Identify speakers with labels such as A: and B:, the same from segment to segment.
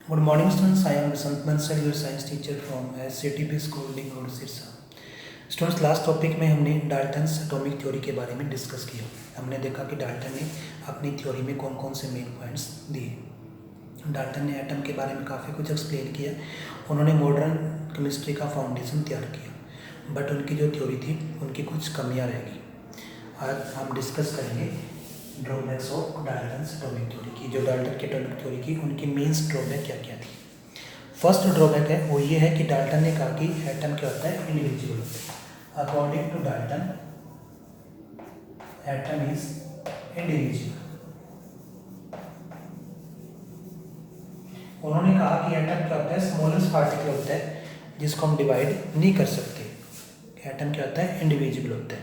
A: Good morning, students. I am Vasant Bansal, your science teacher from SCTP School, Ring Road, Sirsa. Students, last topic में हमने Dalton's atomic theory के बारे में discuss किया। हमने देखा कि डाल्टन ने अपनी थ्योरी में कौन कौन से मेन पॉइंट्स दिए। डाल्टन ने एटम के बारे में काफ़ी कुछ एक्सप्लेन किया। उन्होंने मॉडर्न केमिस्ट्री का फाउंडेशन तैयार किया, बट उनकी जो थ्योरी थी उनकी कुछ कमियाँ रहेगी। आज हम डिस्कस करेंगे drawbacks of Dalton's atomic theory की। जो डाल्टन की एटॉमिक थ्योरी की उनकी मेंस ड्रॉबैक क्या क्या थी। फर्स्ट ड्रॉबैक है वो ये है कि डाल्टन ने कहा कि एटम क्या होता है, इंडिविजुअल होता है। According to Dalton atom is individual. उन्होंने कहा कि एटम क्या होता है, स्मॉलेस्ट पार्टिकल होता है जिसको हम डिवाइड नहीं कर सकते। एटम क्या होता है, इंडिविजुअल होता है।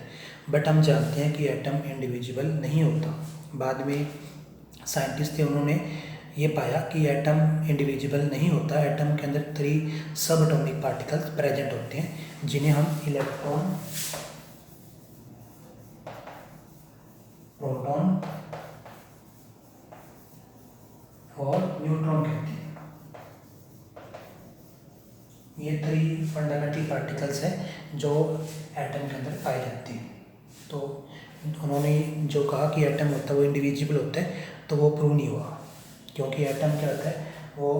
A: बट हम जानते हैं कि एटम इंडिविजुअल नहीं होता। बाद में साइंटिस्ट थे, उन्होंने ये पाया कि एटम इंडिविजुअल नहीं होता। एटम के अंदर 3 सब एटॉमिक पार्टिकल्स प्रेजेंट होते हैं जिन्हें हम इलेक्ट्रॉन, प्रोटॉन और न्यूट्रॉन कहते हैं। ये 3 फंडामेंटल पार्टिकल्स हैं जो एटम के अंदर पाए जाते हैं। तो उन्होंने जो कहा कि एटम होता है वो इंडिविजुअल होता है, तो वो प्रूव नहीं हुआ, क्योंकि एटम क्या होता है, वो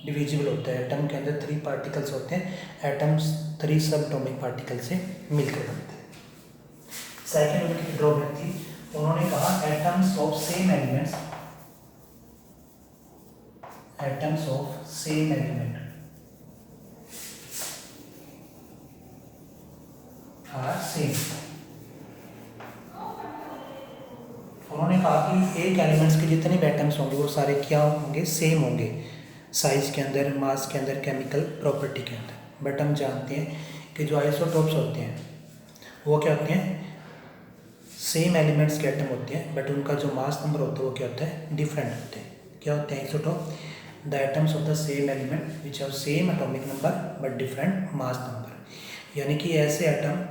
A: डिविजिबल होता है। एटम के अंदर 3 पार्टिकल्स होते हैं। एटम्स 3 सब एटॉमिक पार्टिकल से मिलकर बनते हैं। सेकेंड उनकी ड्रॉबैक थी, उन्होंने कहा atoms of same elements, atoms of same element are same. उन्होंने कहा कि एक एलिमेंट्स के जितने भी एटम्स होंगे वो सारे क्या होंगे, सेम होंगे, साइज के अंदर, मास के अंदर, केमिकल प्रॉपर्टी के अंदर। बट हम जानते हैं कि जो आइसोटोप्स होते हैं वो क्या होते हैं, सेम एलिमेंट्स के एटम होते हैं, बट उनका जो मास नंबर होता है वो क्या होता है, डिफरेंट होते हैं। क्या होते हैं isotope? The atoms of the same element which have same atomic number but different mass number. यानी कि ऐसे एटम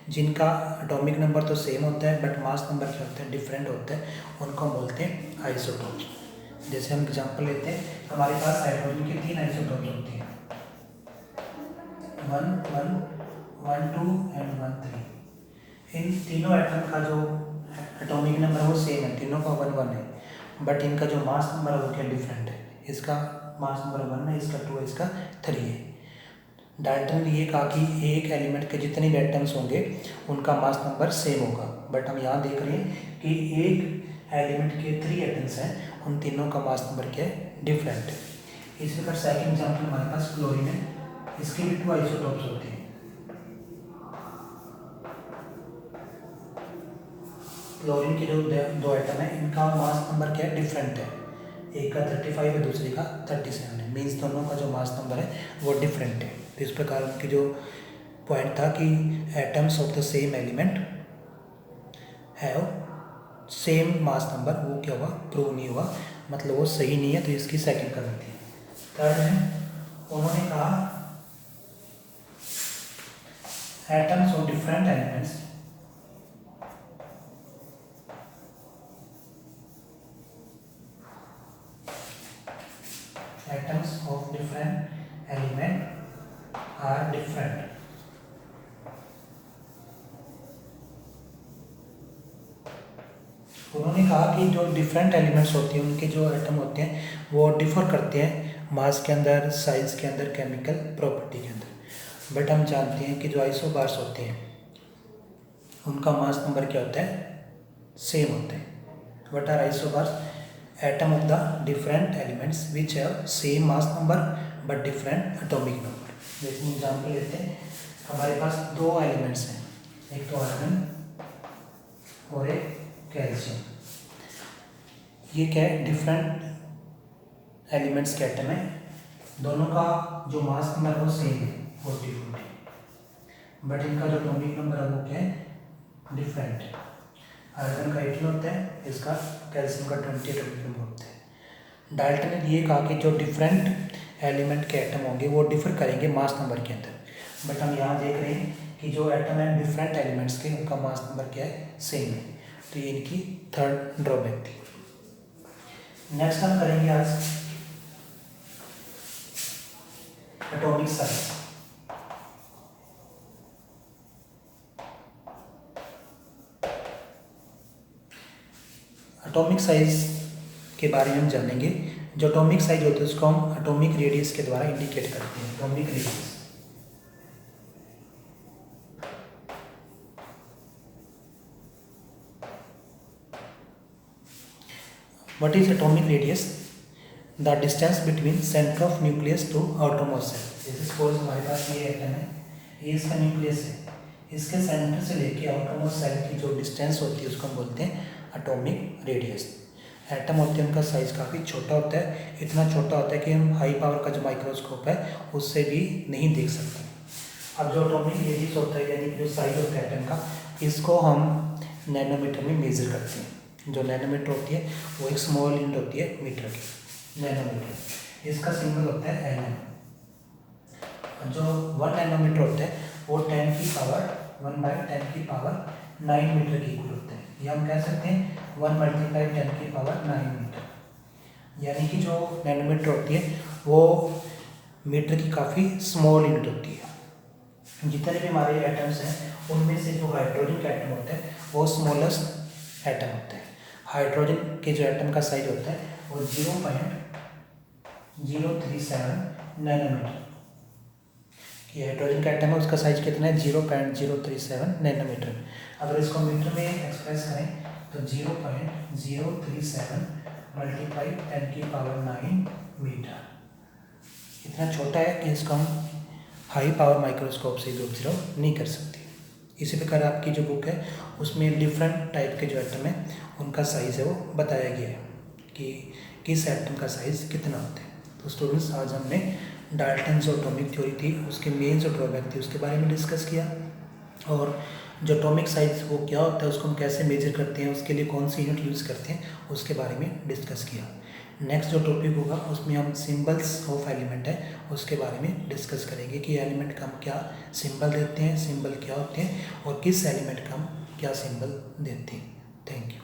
A: जिनका एटॉमिक नंबर तो सेम होता है बट मास नंबर क्या होता है, डिफरेंट होता है, उनको हम बोलते हैं आइसोटोप्स। जैसे हम एग्जांपल लेते हैं, हमारे पास हाइड्रोजन के 3 आइसोटोप्स होते हैं, 1 1 1 2 एंड 1 3। इन तीनों एटम का जो एटॉमिक नंबर वो सेम है, तीनों का 1 1 है, बट इनका जो मास नंबर है वो क्या डिफरेंट है। इसका मास नंबर 1 है, इसका 2 है, इसका 3 है। डाल्टन ने ये कहा कि एक एलिमेंट के जितने भी एटम्स होंगे उनका मास नंबर सेम होगा, बट हम यहाँ देख रहे हैं कि एक एलिमेंट के 3 एटम्स हैं, उन तीनों का मास नंबर क्या है, डिफरेंट है। इसी प्रकार सेकंड एग्जाम्पल हमारे पास क्लोरीन है, इसके भी 2 आइसोटोप्स होते हैं। क्लोरीन के जो 2 एटम है इनका मास नंबर क्या है, डिफरेंट है। एक का 35 है, दूसरे का 37 है, मीन्स दोनों का जो मास नंबर है वो डिफरेंट है। तो इस प्रकार उनकी जो पॉइंट था कि atoms of the same element have same mass number, वो क्या हुआ, प्रूव नहीं हुआ, मतलब वो सही नहीं है। तो इसकी सेकंड कमी थी। थर्ड है, उन्होंने कहा atoms of different elements atoms of different element are different। उन्होंने कहा कि जो डिफरेंट एलिमेंट्स होते हैं उनके जो एटम होते हैं वो डिफर करते हैं मास के अंदर, साइज के अंदर, केमिकल प्रॉपर्टी के अंदर। बट हम जानते हैं कि जो आइसोबार्स होते हैं उनका मास नंबर क्या होता है, सेम होता है। What are isobars? Atom of the different elements which have same mass number but different atomic number. जैसे एग्जाम्पल लेते हैं, हमारे पास 2 एलिमेंट्स हैं, एक तो आयरन और एक कैल्शियम। ये क्या है, डिफरेंट एलिमेंट्स के एटम है, दोनों का जो मास नंबर है वो सेम है, 40 बट इनका जो एटॉमिक नंबर है वो क्या है, डिफरेंट है। आयरन का 18 होता है, इसका कैल्शियम का 20 एटॉमिक नंबर होता है। डाल्टन ने ये कहा कि जो डिफरेंट एलिमेंट के एटम होंगे वो डिफर करेंगे मास नंबर के अंदर, बट हम यहाँ देख रहे हैं कि जो एटम है डिफरेंट एलिमेंट्स के, उनका मास नंबर क्या है, सेम है। तो ये इनकी थर्ड ड्रॉबैक थी। नेक्स्ट हम करेंगे आज एटॉमिक साइज। एटॉमिक साइज के बारे में हम जानेंगे। जो एटॉमिक साइज होता है उसको हम एटॉमिक रेडियस के द्वारा इंडिकेट करते हैं। Atomic radius, what is atomic radius? The distance between centre of nucleus to outermost cell. जैसे सपोज हमारे पास ये एटम है, ये इसका न्यूक्लियस है, इसके सेंटर से लेके आउटरमोस्ट सेल की जो डिस्टेंस होती है उसको हम बोलते हैं एटॉमिक रेडियस। एटम होते हैं उनका साइज़ काफ़ी छोटा होता है, इतना छोटा होता है कि हम हाई पावर का जो माइक्रोस्कोप है उससे भी नहीं देख सकते। अब जो एटॉमिक रेडियस होता है यानी कि जो साइज होता है एटम का, इसको हम नैनोमीटर में मेज़र करते हैं। जो नैनोमीटर होती है वो एक स्मॉल यूनिट होती है मीटर की, नैनोमीटर। इसका सिंबल होता है एन। जो 1 नैनोमीटर होता है वो 10 की पावर 1/10⁹ मीटर की इक्वल होता है। या हम कह सकते हैं 1 × 10⁹ मीटर। यानी कि जो नैनोमीटर होती है वो मीटर की काफ़ी स्मॉल यूनिट होती है। जितने भी हमारे एटम्स हैं उनमें से जो हाइड्रोजन का एटम होता है वो स्मॉलेस्ट एटम होता है। हाइड्रोजन के जो एटम का साइज होता है वो 0.037 नैनोमीटर। ये हाइड्रोजन का एटम है उसका साइज कितना है? 0.037 नैनोमीटर। अगर इसको मीटर में एक्सप्रेस करें तो 0.037 × 10⁹ मीटर। इतना छोटा है कि इसको हम हाई पावर माइक्रोस्कोप से भी ऑब्जर्व नहीं कर सकते। इसी प्रकार आपकी जो बुक है उसमें डिफरेंट टाइप के जो एटम है उनका साइज़ है वो बताया गया है कि किस एटम का साइज़ कितना होता है। तो स्टूडेंट्स, आज हमने डाल्टन जो एटॉमिक थ्योरी थी उसके मेन जो ड्रॉबैक थी उसके बारे में डिस्कस किया, और जो एटॉमिक साइज वो क्या होता है, उसको हम कैसे मेजर करते हैं, उसके लिए कौन सी यूनिट यूज़ करते हैं, उसके बारे में डिस्कस किया। नेक्स्ट जो टॉपिक होगा उसमें हम सिंबल्स ऑफ एलिमेंट है उसके बारे में डिस्कस करेंगे कि एलिमेंट का हम क्या सिंबल देते हैं, सिंबल क्या होते हैं और किस एलिमेंट का हम क्या सिंबल देते हैं। Thank you.